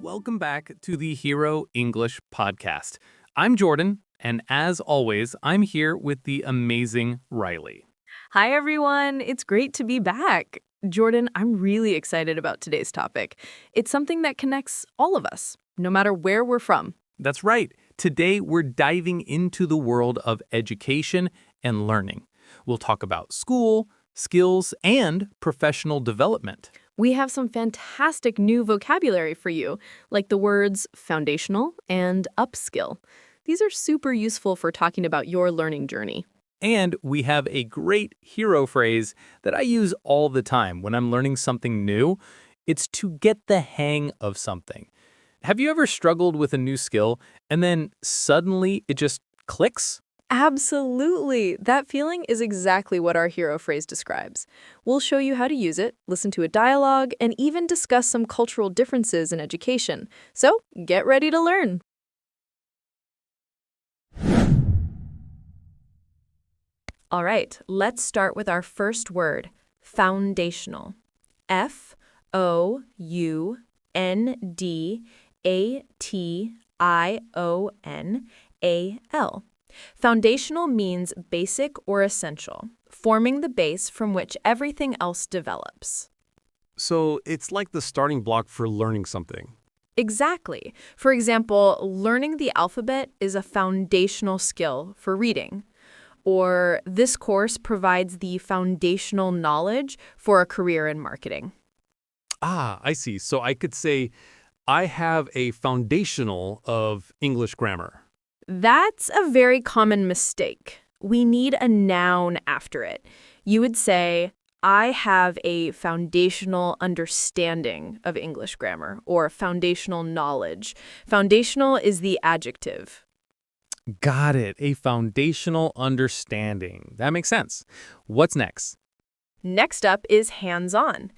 welcome back to the Hero English podcast. I'm Jordan, and as always, I'm here with the amazing Riley. Hi, everyone. It's great to be back. Jordan, I'm really excited about today's topic. It's something that connects all of us, no matter where we're from. That's right. Today, we're diving into the world of education and learning. We'll talk about school, skills, and professional development. We have some fantastic new vocabulary for you, like the words foundational and upskill. These are super useful for talking about your learning journey. And we have a great hero phrase that I use all the time when I'm learning something new. It's to get the hang of something. Have you ever struggled with a new skill and then suddenly it just clicks? Absolutely. That feeling is exactly what our hero phrase describes. We'll show you how to use it, listen to a dialogue, and even discuss some cultural differences in education. So get ready to learn. All right, let's start with our first word, foundational. Foundational. Foundational means basic or essential, forming the base from which everything else develops. So it's like the starting block for learning something. Exactly. For example, learning the alphabet is a foundational skill for reading. Or this course provides the foundational knowledge for a career in marketing. Ah, I see. So I could say, I have a foundational of English grammar. That's a very common mistake. We need a noun after it. You would say, I have a foundational understanding of English grammar, or foundational knowledge. Foundational is the adjective. Got it. A foundational understanding. That makes sense. What's next? Next up is hands-on.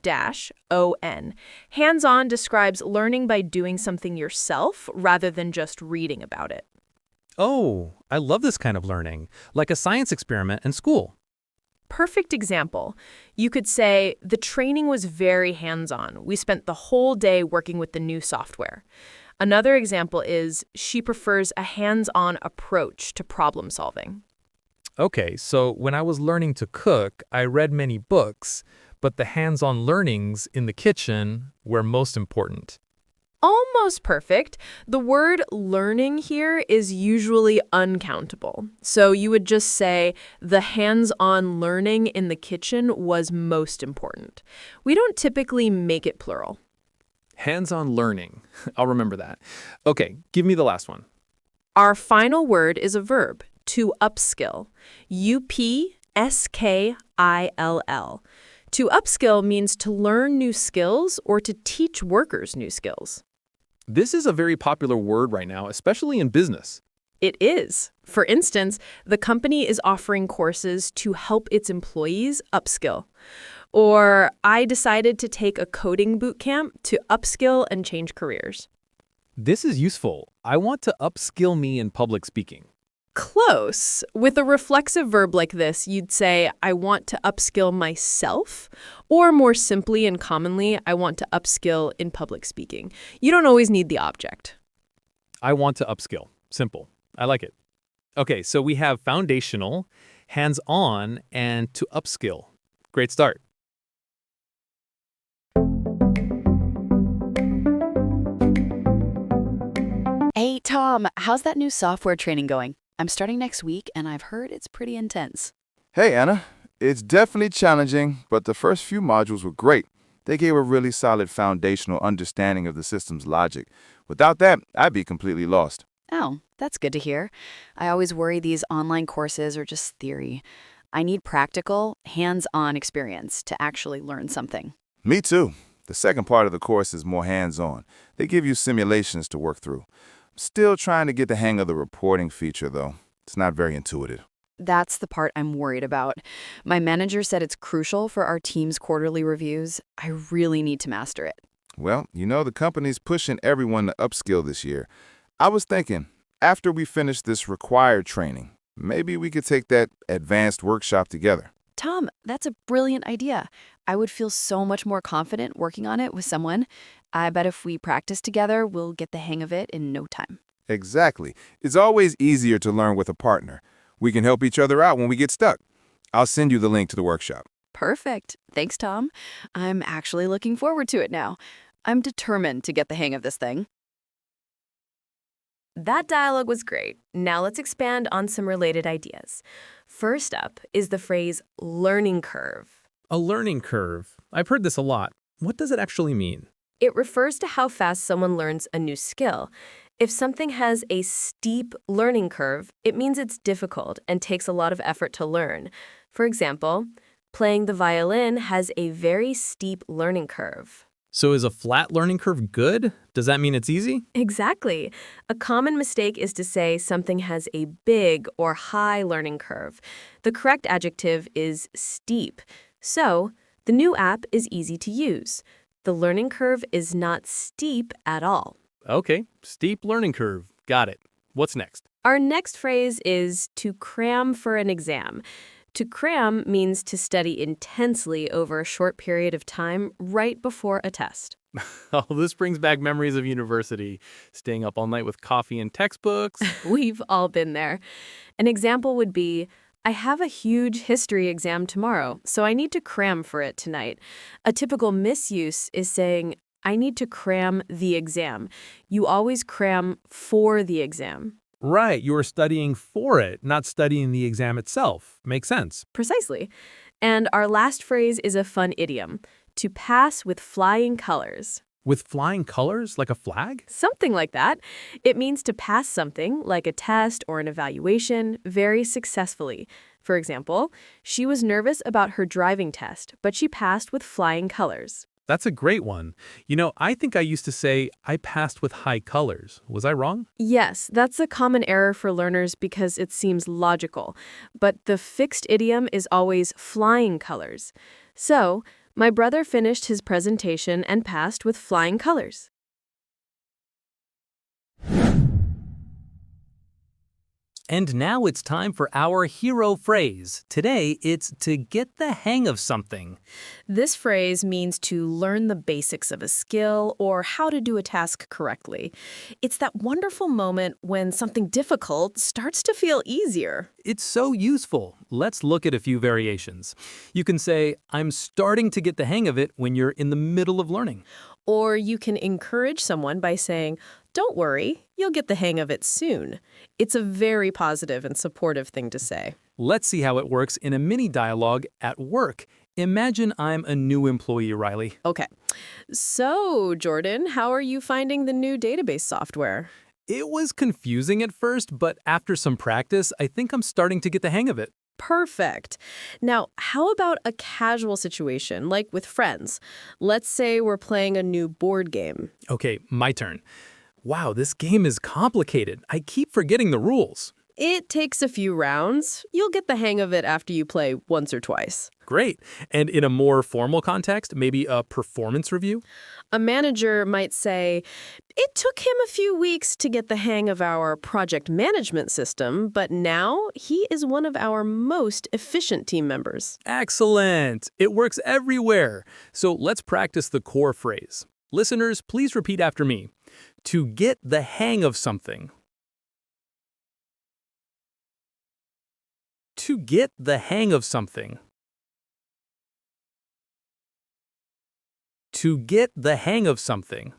Hand-on. Hands-on describes learning by doing something yourself rather than just reading about it. Oh, I love this kind of learning, like a science experiment in school. Perfect example. You could say, the training was very hands-on. We spent the whole day working with the new software. Another example is, she prefers a hands-on approach to problem solving. Okay, so when I was learning to cook, I read many books, but the hands-on learnings in the kitchen were most important. Almost perfect. The word learning here is usually uncountable. So you would just say the hands-on learning in the kitchen was most important. We don't typically make it plural. Hands-on learning. I'll remember that. Okay, give me the last one. Our final word is a verb, to upskill. U-P-S-K-I-L-L. To upskill means to learn new skills or to teach workers new skills. This is a very popular word right now, especially in business. It is. For instance, the company is offering courses to help its employees upskill. Or I decided to take a coding boot camp to upskill and change careers. This is useful. I want to upskill me in public speaking. Close. With a reflexive verb like this, you'd say, I want to upskill myself, or more simply and commonly, I want to upskill in public speaking. You don't always need the object. I want to upskill. Simple. I like it. Okay, so we have foundational, hands-on, and to upskill. Great start. Hey, Tom, how's that new software training going? I'm starting next week, and I've heard it's pretty intense. Hey, Anna. It's definitely challenging, but the first few modules were great. They gave a really solid foundational understanding of the system's logic. Without that, I'd be completely lost. Oh, that's good to hear. I always worry these online courses are just theory. I need practical, hands-on experience to actually learn something. Me too. The second part of the course is more hands-on. They give you simulations to work through. Still trying to get the hang of the reporting feature, though. It's not very intuitive. That's the part I'm worried about. My manager said it's crucial for our team's quarterly reviews. I really need to master it. Well, the company's pushing everyone to upskill this year. I was thinking, after we finish this required training, maybe we could take that advanced workshop together. Tom, that's a brilliant idea. I would feel so much more confident working on it with someone. I bet if we practice together, we'll get the hang of it in no time. Exactly. It's always easier to learn with a partner. We can help each other out when we get stuck. I'll send you the link to the workshop. Perfect. Thanks, Tom. I'm actually looking forward to it now. I'm determined to get the hang of this thing. That dialogue was great. Now let's expand on some related ideas. First up is the phrase learning curve. A learning curve. I've heard this a lot. What does it actually mean? It refers to how fast someone learns a new skill. If something has a steep learning curve, it means it's difficult and takes a lot of effort to learn. For example, playing the violin has a very steep learning curve. So is a flat learning curve good? Does that mean it's easy? Exactly. A common mistake is to say something has a big or high learning curve. The correct adjective is steep. So, the new app is easy to use. The learning curve is not steep at all. Okay, steep learning curve. Got it. What's next? Our next phrase is to cram for an exam. To cram means to study intensely over a short period of time right before a test. Oh, this brings back memories of university, staying up all night with coffee and textbooks. We've all been there. An example would be, I have a huge history exam tomorrow, so I need to cram for it tonight. A typical misuse is saying, I need to cram the exam. You always cram for the exam. Right, you are studying for it, not studying the exam itself. Makes sense. Precisely. And our last phrase is a fun idiom, to pass with flying colors. With flying colors, like a flag? Something like that. It means to pass something, like a test or an evaluation, very successfully. For example, she was nervous about her driving test, but she passed with flying colors. That's a great one. You know, I think I used to say I passed with high colors. Was I wrong? Yes, that's a common error for learners because it seems logical. But the fixed idiom is always flying colors. So, my brother finished his presentation and passed with flying colors. And now it's time for our hero phrase. Today, it's to get the hang of something. This phrase means to learn the basics of a skill or how to do a task correctly. It's that wonderful moment when something difficult starts to feel easier. It's so useful. Let's look at a few variations. You can say, I'm starting to get the hang of it when you're in the middle of learning. Or you can encourage someone by saying, don't worry, you'll get the hang of it soon. It's a very positive and supportive thing to say. Let's see how it works in a mini dialogue at work. Imagine I'm a new employee, Riley. Okay. So, Jordan, how are you finding the new database software? It was confusing at first, but after some practice, I think I'm starting to get the hang of it. Perfect. Now, how about a casual situation, like with friends? Let's say we're playing a new board game. Okay, my turn. Wow, this game is complicated. I keep forgetting the rules. It takes a few rounds. You'll get the hang of it after you play once or twice. Great. And in a more formal context, maybe a performance review? A manager might say, it took him a few weeks to get the hang of our project management system, but now he is one of our most efficient team members. Excellent. It works everywhere. So let's practice the core phrase. Listeners, please repeat after me. To get the hang of something. To get the hang of something. To get the hang of something.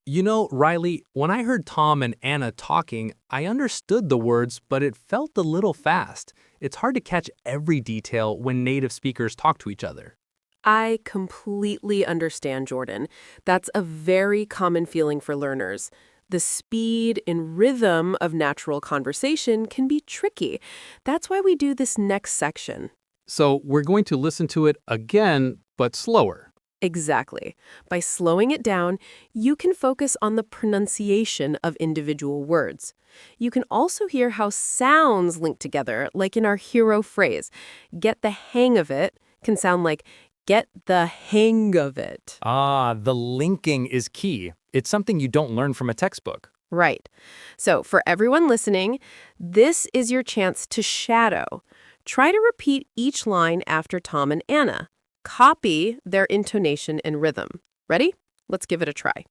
You know, Riley, when I heard Tom and Anna talking, I understood the words, but it felt a little fast. It's hard to catch every detail when native speakers talk to each other. I completely understand, Jordan. That's a very common feeling for learners. The speed and rhythm of natural conversation can be tricky. That's why we do this next section. So we're going to listen to it again, but slower. Exactly. By slowing it down, you can focus on the pronunciation of individual words. You can also hear how sounds link together, like in our hero phrase. Get the hang of it can sound like get the hang of it. Ah, the linking is key. It's something you don't learn from a textbook. Right. So for everyone listening, this is your chance to shadow. Try to repeat each line after Tom and Anna. Copy their intonation and rhythm. Ready? Let's give it a try.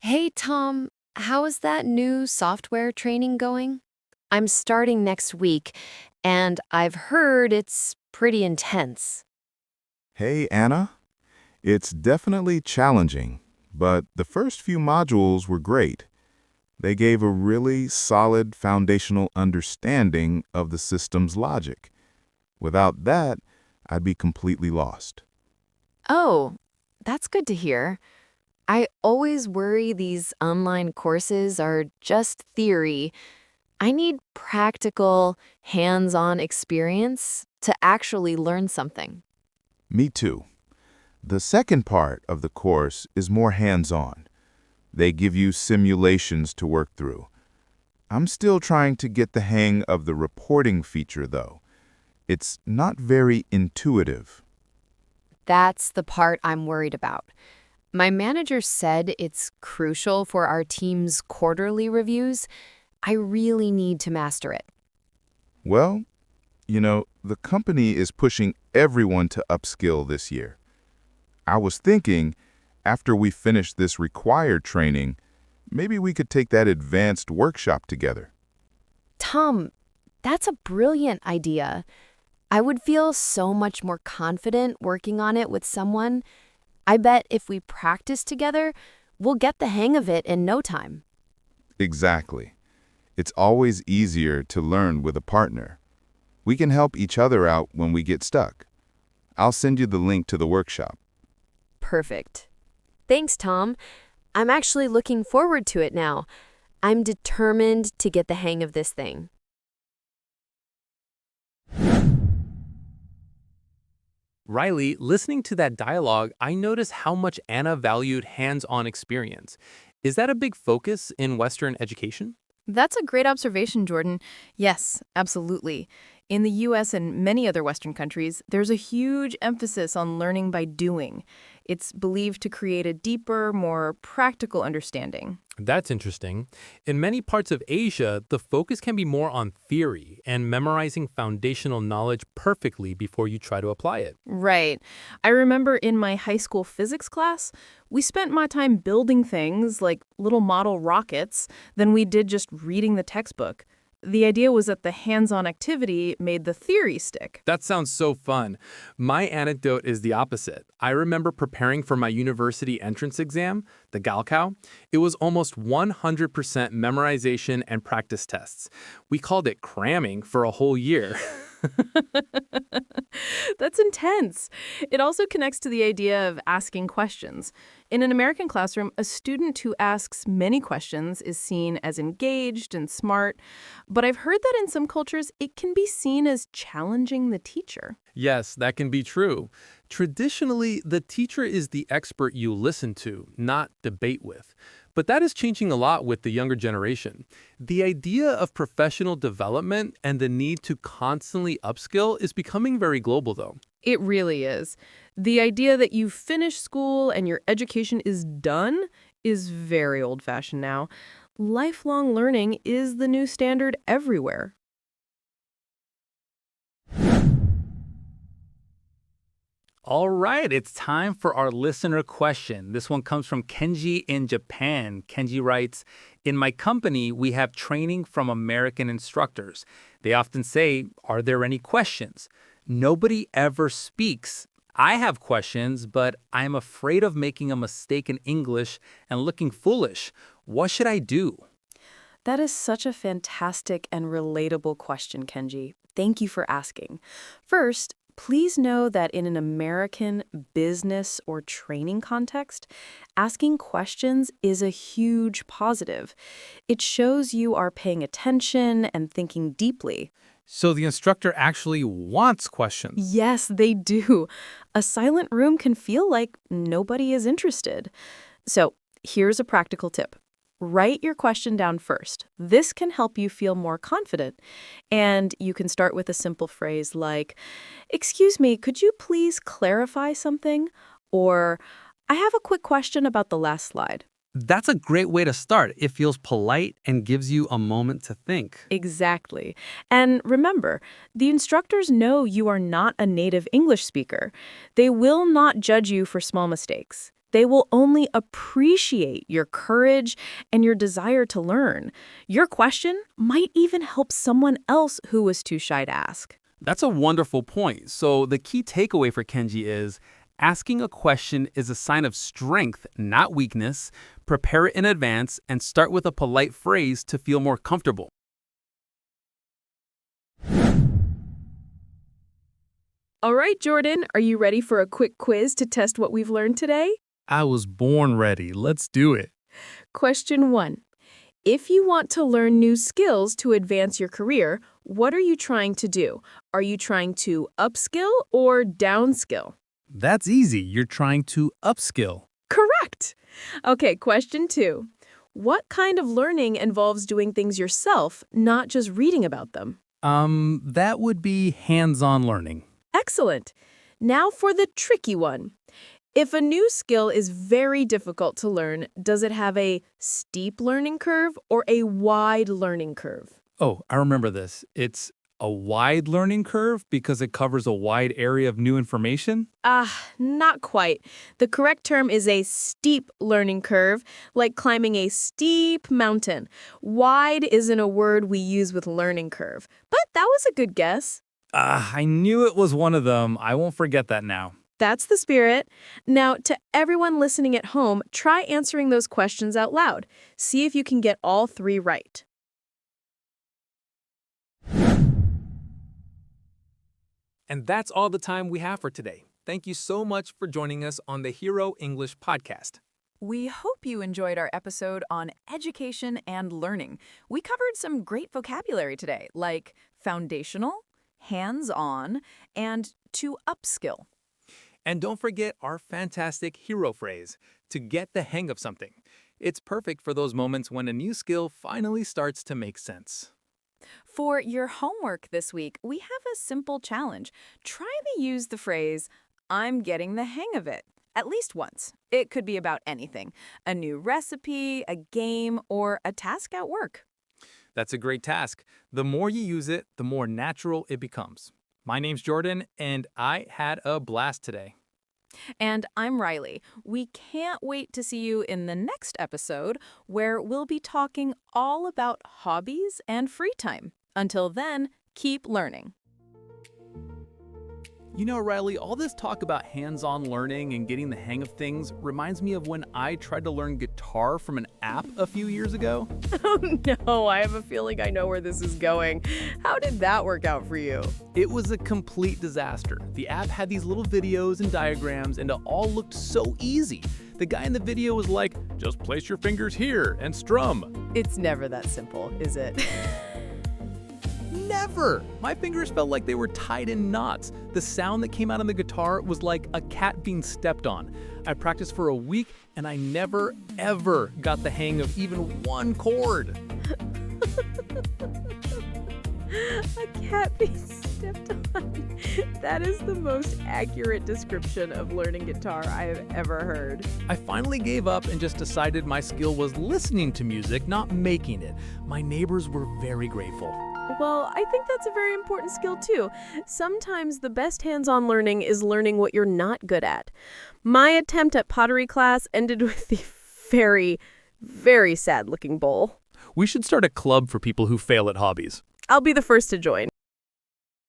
Hey, Tom, how is that new software training going? I'm starting next week, and I've heard it's pretty intense. Hey, Anna. It's definitely challenging, but the first few modules were great. They gave a really solid foundational understanding of the system's logic. Without that, I'd be completely lost. Oh, that's good to hear. I always worry these online courses are just theory. I need practical, hands-on experience to actually learn something. Me too. The second part of the course is more hands-on. They give you simulations to work through. I'm still trying to get the hang of the reporting feature, though. It's not very intuitive. That's the part I'm worried about. My manager said it's crucial for our team's quarterly reviews. I really need to master it. Well, the company is pushing everyone to upskill this year. I was thinking, after we finish this required training, maybe we could take that advanced workshop together. Tom, that's a brilliant idea. I would feel so much more confident working on it with someone. I bet if we practice together, we'll get the hang of it in no time. Exactly. It's always easier to learn with a partner. We can help each other out when we get stuck. I'll send you the link to the workshop. Perfect. Thanks, Tom. I'm actually looking forward to it now. I'm determined to get the hang of this thing. Riley, listening to that dialogue, I noticed how much Anna valued hands-on experience. Is that a big focus in Western education? That's a great observation, Jordan. Yes, absolutely. In the US and many other Western countries, there's a huge emphasis on learning by doing. It's believed to create a deeper, more practical understanding. That's interesting. In many parts of Asia, the focus can be more on theory and memorizing foundational knowledge perfectly before you try to apply it. Right. I remember in my high school physics class, we spent more time building things like little model rockets than we did just reading the textbook. The idea was that the hands-on activity made the theory stick. That sounds so fun. My anecdote is the opposite. I remember preparing for my university entrance exam, the Gaokao. It was almost 100% memorization and practice tests. We called it cramming for a whole year. That's intense. It also connects to the idea of asking questions. In an American classroom, a student who asks many questions is seen as engaged and smart. But I've heard that in some cultures, it can be seen as challenging the teacher. Yes, that can be true. Traditionally, the teacher is the expert you listen to, not debate with. But that is changing a lot with the younger generation. The idea of professional development and the need to constantly upskill is becoming very global, though. It really is. The idea that you finish school and your education is done is very old-fashioned now. Lifelong learning is the new standard everywhere. All right, it's time for our listener question. This one comes from Kenji in Japan. Kenji writes, "In my company, we have training from American instructors. They often say, 'Are there any questions?' Nobody ever speaks. I have questions, but I'm afraid of making a mistake in English and looking foolish. What should I do?" That is such a fantastic and relatable question, Kenji. Thank you for asking. First, please know that in an American business or training context, asking questions is a huge positive. It shows you are paying attention and thinking deeply. So the instructor actually wants questions. Yes, they do. A silent room can feel like nobody is interested. So here's a practical tip. Write your question down first. This can help you feel more confident. And you can start with a simple phrase like, "Excuse me, could you please clarify something?" Or, I have a quick question about the last slide. That's a great way to start. It feels polite and gives you a moment to think. Exactly. And remember, the instructors know you are not a native English speaker. They will not judge you for small mistakes. They will only appreciate your courage and your desire to learn. Your question might even help someone else who was too shy to ask. That's a wonderful point. So the key takeaway for Kenji is asking a question is a sign of strength, not weakness. Prepare it in advance and start with a polite phrase to feel more comfortable. All right, Jordan, are you ready for a quick quiz to test what we've learned today? I was born ready. Let's do it. Question 1. If you want to learn new skills to advance your career, what are you trying to do? Are you trying to upskill or downskill? That's easy. You're trying to upskill. Correct. Okay, question 2. What kind of learning involves doing things yourself, not just reading about them? That would be hands-on learning. Excellent. Now for the tricky one. If a new skill is very difficult to learn, does it have a steep learning curve or a wide learning curve? Oh, I remember this. It's a wide learning curve because it covers a wide area of new information? Not quite. The correct term is a steep learning curve, like climbing a steep mountain. Wide isn't a word we use with learning curve, but that was a good guess. I knew it was one of them. I won't forget that now. That's the spirit. Now, to everyone listening at home, try answering those questions out loud. See if you can get all 3 right. And that's all the time we have for today. Thank you so much for joining us on the Hero English podcast. We hope you enjoyed our episode on education and learning. We covered some great vocabulary today, like foundational, hands-on, and to upskill. And don't forget our fantastic hero phrase, to get the hang of something. It's perfect for those moments when a new skill finally starts to make sense. For your homework this week, we have a simple challenge. Try to use the phrase, I'm getting the hang of it, at least once. It could be about anything, a new recipe, a game, or a task at work. That's a great task. The more you use it, the more natural it becomes. My name's Jordan, and I had a blast today. And I'm Riley. We can't wait to see you in the next episode, where we'll be talking all about hobbies and free time. Until then, keep learning. You know, Riley, all this talk about hands-on learning and getting the hang of things reminds me of when I tried to learn guitar from an app a few years ago. Oh no, I have a feeling I know where this is going. How did that work out for you? It was a complete disaster. The app had these little videos and diagrams, and it all looked so easy. The guy in the video was like, just place your fingers here and strum. It's never that simple, is it? Never! My fingers felt like they were tied in knots. The sound that came out on the guitar was like a cat being stepped on. I practiced for a week, and I never, ever got the hang of even one chord. A cat being stepped on. That is the most accurate description of learning guitar I have ever heard. I finally gave up and just decided my skill was listening to music, not making it. My neighbors were very grateful. Well, I think that's a very important skill too. Sometimes the best hands-on learning is learning what you're not good at. My attempt at pottery class ended with the very, very sad-looking bowl. We should start a club for people who fail at hobbies. I'll be the first to join.